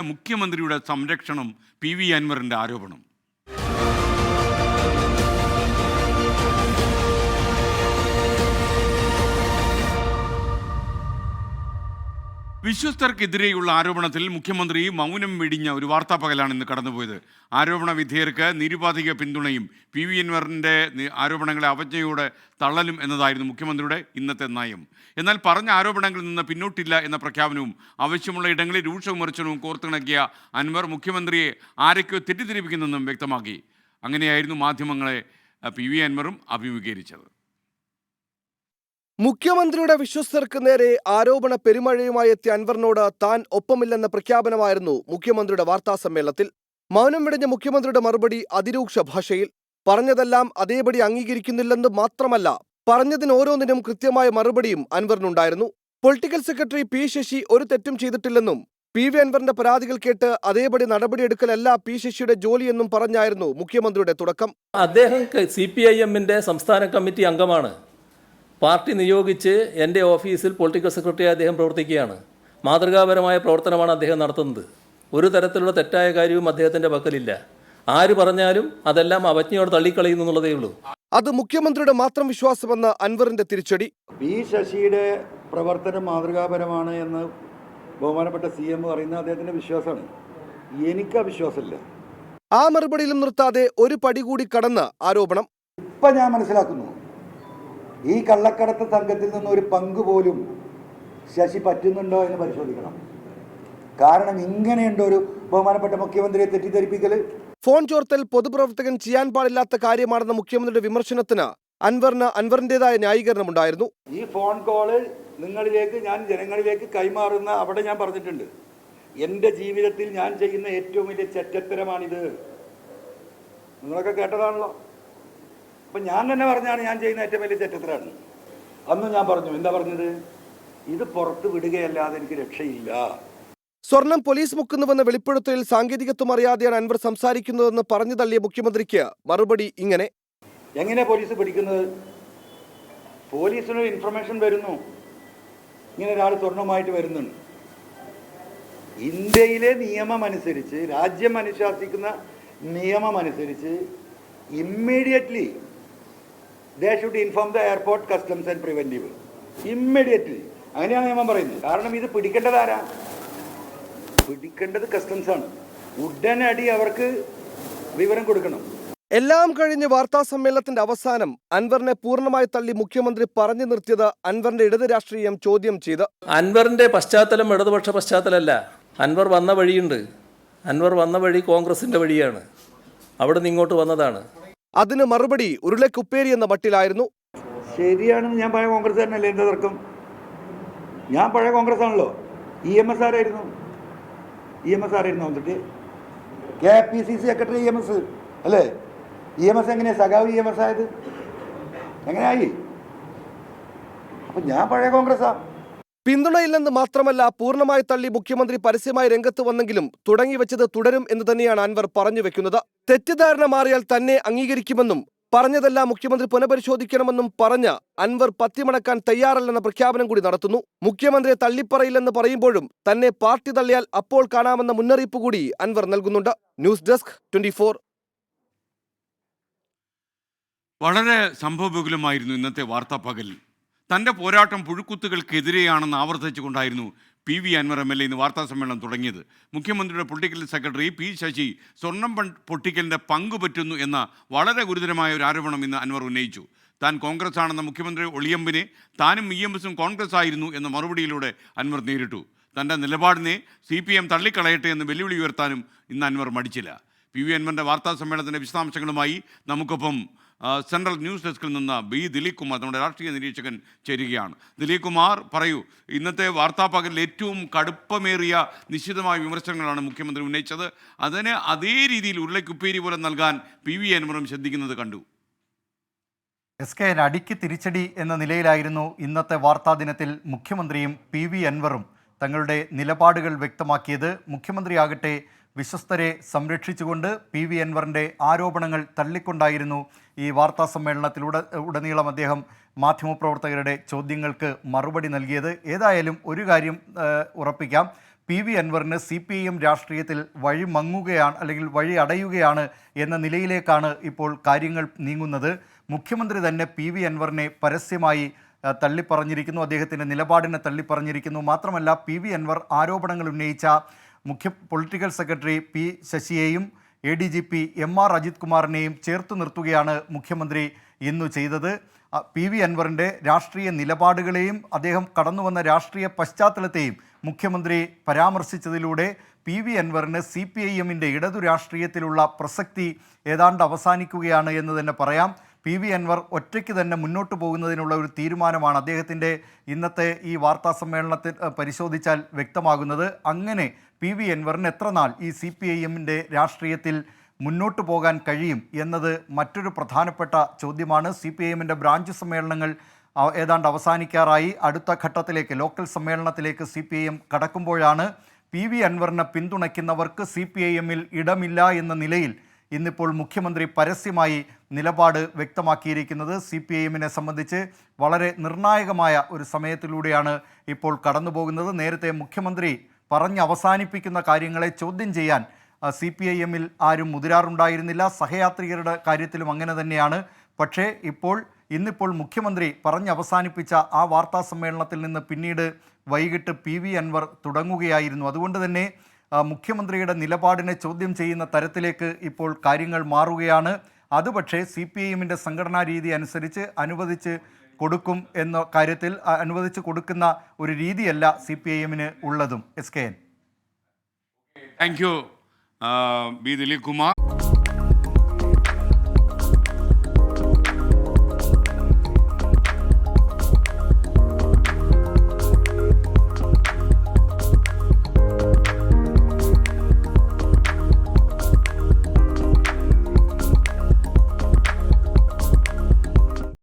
മുഖ്യമന്ത്രിയുടെ സംരക്ഷണം പി.വി. അൻവറിന്റെ ആരോപണം. വിശ്വസ്തർക്കെതിരെയുള്ള ആരോപണത്തിൽ മുഖ്യമന്ത്രി മൗനം വെടിഞ്ഞ ഒരു വാർത്താപ്പകലാണ് ഇന്ന് കടന്നുപോയത്. ആരോപണ വിധേയർക്ക് നിരുപാധിക പിന്തുണയും പി.വി. അൻവറിൻ്റെ ആരോപണങ്ങളെ അവജ്ഞയോടെ തള്ളലും എന്നതായിരുന്നു മുഖ്യമന്ത്രിയുടെ ഇന്നത്തെ നയം. എന്നാൽ പറഞ്ഞ ആരോപണങ്ങളിൽ നിന്ന് പിന്നോട്ടില്ല എന്ന പ്രഖ്യാപനവും ആവശ്യമുള്ള ഇടങ്ങളിൽ രൂക്ഷ വിമർശനവും കോർത്തിണക്കിയ അൻവർ മുഖ്യമന്ത്രിയെ ആരൊക്കെയോ തെറ്റിദ്ധരിപ്പിക്കുന്നെന്നും വ്യക്തമാക്കി. അങ്ങനെയായിരുന്നു മാധ്യമങ്ങളെ പി.വി. അൻവറും അഭിമുഖീകരിച്ചത്. മുഖ്യമന്ത്രിയുടെ വിശ്വസ്തർക്ക് നേരെ ആരോപണ പെരുമഴയുമായി എത്തിയ അൻവറിനോട് താൻ ഒപ്പമില്ലെന്ന പ്രഖ്യാപനമായിരുന്നു മുഖ്യമന്ത്രിയുടെ വാർത്താ സമ്മേളനത്തിൽ. മൗനം വെടിഞ്ഞ മുഖ്യമന്ത്രിയുടെ മറുപടി അതിരൂക്ഷ ഭാഷയിൽ. പറഞ്ഞതെല്ലാം അതേപടി അംഗീകരിക്കുന്നില്ലെന്ന് മാത്രമല്ല, പറഞ്ഞതിന് ഓരോന്നിനും കൃത്യമായ മറുപടിയും അൻവറിനുണ്ടായിരുന്നു. പൊളിറ്റിക്കൽ സെക്രട്ടറി പി ശശി ഒരു തെറ്റും ചെയ്തിട്ടില്ലെന്നും പി.വി. അൻവറിന്റെ പരാതികൾ കേട്ട് അതേപടി നടപടിയെടുക്കലല്ല പി ശശിയുടെ ജോലിയെന്നും പറഞ്ഞായിരുന്നു മുഖ്യമന്ത്രിയുടെ തുടക്കം. അദ്ദേഹം CPIM-ന്റെ സംസ്ഥാന കമ്മിറ്റി അംഗമാണ്. പാർട്ടി നിയോഗിച്ച് എൻ്റെ ഓഫീസിൽ പൊളിറ്റിക്കൽ സെക്രട്ടറി അദ്ദേഹം പ്രവർത്തിക്കുകയാണ്. മാതൃകാപരമായ പ്രവർത്തനമാണ് അദ്ദേഹം നടത്തുന്നത്. ഒരു തരത്തിലുള്ള തെറ്റായ കാര്യവും അദ്ദേഹത്തിൻ്റെ പക്കലില്ല. ആര് പറഞ്ഞാലും അതെല്ലാം അവജ്ഞയോട് തള്ളിക്കളയുന്നു എന്നുള്ളതേ ഉള്ളൂ. അത് മുഖ്യമന്ത്രിയുടെ മാത്രം വിശ്വാസമെന്ന് അൻവറിന്റെ തിരിച്ചടി. പി ശശിയുടെ പ്രവർത്തനം മാതൃകാപരമാണ് എന്ന് ബഹുമാനപ്പെട്ട CM പറയുന്നത് അദ്ദേഹത്തിൻ്റെ വിശ്വാസമാണ്. എനിക്ക് ആ വിശ്വാസമില്ല. ആ മറുപടിയിലും നിർത്താതെ ഒരു പടി കൂടി കടന്ന് ആരോപണം. ഇപ്പം ഞാൻ മനസ്സിലാക്കുന്നു, ഈ കള്ളക്കടത്ത് സംഘത്തിൽ നിന്ന് ഒരു പങ്ക് പോലും ശശി പറ്റുന്നുണ്ടോ എന്ന് പരിശോധിക്കണം. കാരണം ഇങ്ങനെയുണ്ടോ ഒരു ബഹുമാനപ്പെട്ട മുഖ്യമന്ത്രിയെ തെറ്റിദ്ധരിപ്പിക്കൽ? ഫോൺ ചോർത്തൽ പൊതുപ്രവർത്തകൻ ചെയ്യാൻ പാടില്ലാത്ത കാര്യമാണെന്ന മുഖ്യമന്ത്രിയുടെ വിമർശനത്തിന് അൻവറിന്റേതായ ന്യായീകരണമുണ്ടായിരുന്നു. ഈ ഫോൺ കോള് നിങ്ങളിലേക്ക്, ഞാൻ ജനങ്ങളിലേക്ക് കൈമാറുന്ന അവിടെ ഞാൻ പറഞ്ഞിട്ടുണ്ട്, എൻ്റെ ജീവിതത്തിൽ ഞാൻ ചെയ്യുന്ന ഏറ്റവും വലിയ ചെറ്റത്തരമാണിത്. നിങ്ങളൊക്കെ കേട്ടതാണല്ലോ. അപ്പം ഞാൻ തന്നെ പറഞ്ഞാണ് ഞാൻ ചെയ്യുന്ന ഏറ്റവും വലിയ ചെറ്റത്തരാണ്. അന്ന് ഞാൻ പറഞ്ഞു, എന്താ പറഞ്ഞത്? ഇത് പുറത്ത് വിടുകയല്ലാതെ എനിക്ക് രക്ഷയില്ല. സ്വർണം പോലീസ് മുക്കുന്നുവെന്ന വെളിപ്പെടുത്തലിൽ സാങ്കേതികത്വം അറിയാതെയാണ് അൻവർ സംസാരിക്കുന്നതെന്ന് പറഞ്ഞു തള്ളിയ മുഖ്യമന്ത്രിക്ക് മറുപടി ഇങ്ങനെ. എങ്ങനെ പോലീസ് പിടിക്കുന്നത്? പോലീസിന് ഇൻഫർമേഷൻ വരുന്നു, ഇങ്ങനെ ഒരാൾ സ്വർണവുമായിട്ട് വരുന്നുണ്ട്. ഇന്ത്യയിലെ നിയമമനുസരിച്ച്, രാജ്യം അനുശാസിക്കുന്ന നിയമമനുസരിച്ച് immediately they should inform the airport customs and preventive immediately. അങ്ങനെയാണ് നിയമം പറയുന്നത്. കാരണം ഇത് പിടിക്കേണ്ടത് ആരാ? പിടിക്കേണ്ടത് കസ്റ്റംസ് ആണ്. ഉടനടി അവർക്ക് വിവരം കൊടുക്കണം. എല്ലാം കഴിഞ്ഞ് വാർത്താ സമ്മേളനത്തിന്റെ അവസാനം അൻവറിനെ പൂർണ്ണമായി തള്ളി മുഖ്യമന്ത്രി പറഞ്ഞു നിർത്തിയത് അൻവറിന്റെ ഇടത് രാഷ്ട്രീയം ചോദ്യം ചെയ്ത്. അൻവറിന്റെ പശ്ചാത്തലം ഇടതുപക്ഷ പശ്ചാത്തലമല്ല. അൻവർ വന്ന വഴിയുണ്ട്. അൻവർ വന്ന വഴി കോൺഗ്രസിന്റെ വഴിയാണ്. അവിടെ നിന്ന് ഇങ്ങോട്ട് വന്നതാണ്. അതിന് മറുപടി ഉരുളക്കുപ്പേരി എന്ന മട്ടിലായിരുന്നു. ശരിയാണെന്ന് ഞാൻ പഴയ കോൺഗ്രസ് തന്നെയല്ലേ, എന്താ തർക്കം? ഞാൻ പഴയ കോൺഗ്രസ് ആണല്ലോ. EMS ആരായിരുന്നു? വന്നിട്ട് KPCC സെക്രട്ടറി EMS അല്ലേ? EMS എങ്ങനെയാ സഖാവ് EMS ആയത്? എങ്ങനെയായി? അപ്പം ഞാൻ പഴയ കോൺഗ്രസ്സാ. പിന്തുണയില്ലെന്ന് മാത്രമല്ല, പൂർണ്ണമായി തള്ളി മുഖ്യമന്ത്രി പരസ്യമായി രംഗത്ത് വന്നെങ്കിലും തുടങ്ങി വെച്ചത് തുടരും എന്ന് തന്നെയാണ് അൻവർ പറഞ്ഞു വെക്കുന്നത്. തെറ്റിദ്ധാരണ മാറിയാൽ തന്നെ അംഗീകരിക്കുമെന്നും പറഞ്ഞതെല്ലാം മുഖ്യമന്ത്രി പുനഃപരിശോധിക്കണമെന്നും പറഞ്ഞ് അൻവർ പത്തിമണക്കാൻ തയ്യാറല്ലെന്ന പ്രഖ്യാപനം കൂടി നടത്തുന്നു. മുഖ്യമന്ത്രിയെ തള്ളിപ്പറയില്ലെന്ന് പറയുമ്പോഴും തന്നെ പാർട്ടി തള്ളിയാൽ അപ്പോൾ കാണാമെന്ന മുന്നറിയിപ്പ് കൂടി അൻവർ നൽകുന്നുണ്ട്. News desk 24. വളരെ സംഭവബഹുലമായിരുന്നു ഇന്നത്തെ വാർത്താപ്പകൽ. തൻ്റെ പോരാട്ടം പുഴുക്കുത്തുകൾക്കെതിരെയാണെന്ന് ആവർത്തിച്ചുകൊണ്ടായിരുന്നു പി.വി. അൻവർ MLA ഇന്ന് വാർത്താ സമ്മേളനം തുടങ്ങിയത്. മുഖ്യമന്ത്രിയുടെ പൊളിറ്റിക്കൽ സെക്രട്ടറി പി ശശി സ്വർണം പൊട്ടിക്കലിൻ്റെ പങ്കു പറ്റുന്നു എന്ന വളരെ ഒരു ആരോപണം ഇന്ന് അൻവർ ഉന്നയിച്ചു. താൻ കോൺഗ്രസ് ആണെന്ന മുഖ്യമന്ത്രി ഒളിയമ്പിനെ താനും EMS-ഉം കോൺഗ്രസ് ആയിരുന്നു എന്ന മറുപടിയിലൂടെ അൻവർ നേരിട്ടു. തൻ്റെ നിലപാടിനെ CPM തള്ളിക്കളയട്ടെ എന്ന് വെല്ലുവിളി ഉയർത്താനും ഇന്ന് അൻവർ മടിച്ചില്ല. പി.വി. അൻവറിൻ്റെ വാർത്താ സമ്മേളനത്തിൻ്റെ വിശദാംശങ്ങളുമായി നമുക്കൊപ്പം സെൻട്രൽ ന്യൂസ് ഡെസ്കിൽ നിന്ന് ദിലീപ് കുമാർ, നമ്മുടെ രാഷ്ട്രീയ നിരീക്ഷകൻ, ചേരുകയാണ്. ദിലീപ് കുമാർ, പറയൂ, ഇന്നത്തെ വാർത്താപ്പകലിൽ ഏറ്റവും കടുപ്പമേറിയ നിശ്ചിതമായ വിമർശനങ്ങളാണ് മുഖ്യമന്ത്രി ഉന്നയിച്ചത്. അതിന് അതേ രീതിയിൽ ഉരുളക്കുപ്പേരി പോലെ നൽകാൻ പി.വി. അൻവറും ശ്രദ്ധിക്കുന്നത് കണ്ടു. SK അടിക്ക് തിരിച്ചടി എന്ന നിലയിലായിരുന്നു ഇന്നത്തെ വാർത്താ ദിനത്തിൽ മുഖ്യമന്ത്രിയും പി.വി. അൻവറും തങ്ങളുടെ നിലപാടുകൾ വ്യക്തമാക്കിയത്. മുഖ്യമന്ത്രിയാകട്ടെ വിശ്വസ്തരെ സംരക്ഷിച്ചുകൊണ്ട് പി.വി. അൻവറിൻ്റെ ആരോപണങ്ങൾ തള്ളിക്കൊണ്ടായിരുന്നു ഈ വാർത്താ സമ്മേളനത്തിലുടനീളം അദ്ദേഹം മാധ്യമപ്രവർത്തകരുടെ ചോദ്യങ്ങൾക്ക് മറുപടി നൽകിയത്. ഏതായാലും ഒരു കാര്യം ഉറപ്പിക്കാം, PV അൻവറിന് CPIM രാഷ്ട്രീയത്തിൽ വഴി മങ്ങുകയാണ് അല്ലെങ്കിൽ വഴി അടയുകയാണ് എന്ന നിലയിലേക്കാണ് ഇപ്പോൾ കാര്യങ്ങൾ നീങ്ങുന്നത്. മുഖ്യമന്ത്രി തന്നെ PV അൻവറിനെ പരസ്യമായി തള്ളിപ്പറഞ്ഞിരിക്കുന്നു, അദ്ദേഹത്തിൻ്റെ നിലപാടിനെ തള്ളിപ്പറഞ്ഞിരിക്കുന്നു. മാത്രമല്ല PV അൻവർ ആരോപണങ്ങൾ ഉന്നയിച്ച പൊളിറ്റിക്കൽ സെക്രട്ടറി P ശശിയെയും ADGP MR അജിത് കുമാറിനെയും ചേർത്ത് നിർത്തുകയാണ് മുഖ്യമന്ത്രി ഇന്നു ചെയ്തത്. PV അൻവറിൻ്റെ രാഷ്ട്രീയ നിലപാടുകളെയും അദ്ദേഹം കടന്നുവന്ന രാഷ്ട്രീയ പശ്ചാത്തലത്തെയും മുഖ്യമന്ത്രി പരാമർശിച്ചതിലൂടെ PV അൻവറിന് CPIMൻ്റെ ഇടതു രാഷ്ട്രീയത്തിലുള്ള പ്രസക്തി ഏതാണ്ട് അവസാനിക്കുകയാണ് എന്ന് തന്നെ പറയാം. PV അൻവർ ഒറ്റയ്ക്ക് തന്നെ മുന്നോട്ട് പോകുന്നതിനുള്ള ഒരു തീരുമാനമാണ് അദ്ദേഹത്തിൻ്റെ ഇന്നത്തെ ഈ വാർത്താ സമ്മേളനത്തിൽ പരിശോധിച്ചാൽ വ്യക്തമാകുന്നത്. അങ്ങനെ PV അൻവറിന് എത്ര നാൾ ഈ CPIMൻ്റെ രാഷ്ട്രീയത്തിൽ മുന്നോട്ട് പോകാൻ കഴിയും എന്നത് മറ്റൊരു പ്രധാനപ്പെട്ട ചോദ്യമാണ്. CPIMൻ്റെ ബ്രാഞ്ച് സമ്മേളനങ്ങൾ ഏതാണ്ട് അവസാനിക്കാറായി. അടുത്ത ഘട്ടത്തിലേക്ക് ലോക്കൽ സമ്മേളനത്തിലേക്ക് CPIM കടക്കുമ്പോഴാണ് PV അൻവറിനെ പിന്തുണയ്ക്കുന്നവർക്ക് CPIMൽ ഇടമില്ല എന്ന നിലയിൽ ഇന്നിപ്പോൾ മുഖ്യമന്ത്രി പരസ്യമായി നിലപാട് വ്യക്തമാക്കിയിരിക്കുന്നത്. CPIMനെ സംബന്ധിച്ച് വളരെ നിർണായകമായ ഒരു സമയത്തിലൂടെയാണ് ഇപ്പോൾ കടന്നു പോകുന്നത്. നേരത്തെ മുഖ്യമന്ത്രി പറഞ്ഞ് അവസാനിപ്പിക്കുന്ന കാര്യങ്ങളെ ചോദ്യം ചെയ്യാൻ CPIMൽ ആരും മുതിരാറുണ്ടായിരുന്നില്ല. സഹയാത്രികരുടെ കാര്യത്തിലും അങ്ങനെ തന്നെയാണ്. പക്ഷേ ഇന്നിപ്പോൾ മുഖ്യമന്ത്രി പറഞ്ഞ് അവസാനിപ്പിച്ച ആ വാർത്താ സമ്മേളനത്തിൽ നിന്ന് പിന്നീട് വൈകിട്ട് PV അൻവർ തുടങ്ങുകയായിരുന്നു. അതുകൊണ്ട് തന്നെ മുഖ്യമന്ത്രിയുടെ നിലപാടിനെ ചോദ്യം ചെയ്യുന്ന തരത്തിലേക്ക് ഇപ്പോൾ കാര്യങ്ങൾ മാറുകയാണ്. അത് പക്ഷേ CPIMൻ്റെ സംഘടനാ രീതി അനുസരിച്ച് അനുവദിച്ച് കൊടുക്കും എന്ന കാര്യത്തിൽ അനുവദിച്ച് കൊടുക്കുന്ന ഒരു രീതിയല്ല CPIMന് ഉള്ളതും. SKN. Thank you B. Dileep Kumar.